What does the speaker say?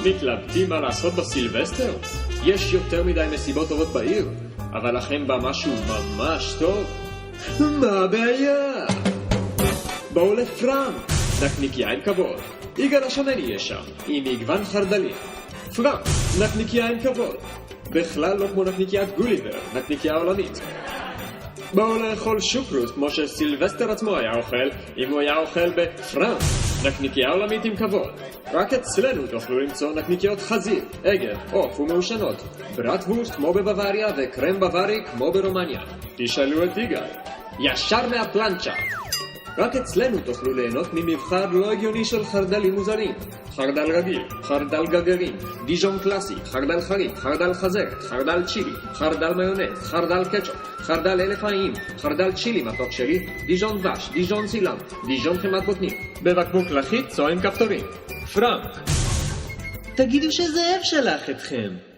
מתלבטים מה לעשות בסילבסטר? יש יותר מדי מסיבות טובות בעיר, אבל לכם בא משהו ממש טוב? מה הבעיה? בואו לפרם, נקניקיה עם כבוד. יגאל השמן יהיה שם, עם מגוון חרדלים. פרם, נקניקיה עם כבוד. בכלל לא כמו נקניקיית גוליבר, נקניקיה עולמית. בואו לאכול שוקרוס כמו שסילבסטר עצמו היה אוכל, אם הוא היה אוכל בפרם. נקניקיה עולמית עם כבוד. רק אצלנו תוכלו למצוא נקניקיות חזיר, עגל, עוף ומעושנות. ברטווסט כמו בבוואריה וקרם בווארי כמו ברומניה. תשאלו את יגאל. ישר מהפלנצ'ה. רק אצלנו תוכלו ליהנות ממבחר לא הגיוני של חרדלים מוזרים. חרדל רגיל, חרדל גרגרים, דיז'ון קלאסי, חרדל חריף, חרדל חזרת, חרדל צ'ילי, חרדל מיונז, חרדל קטשופ, חרדל אלף חיים, חרדל צ'ילי מתוק שלי, דיז'ון דבש, דיז'ון סילם, דיז'ון חמת בוטנים, בבקבוק לחיץ או עם כפתורים. פרם. תגידו שזאב שלח אתכם.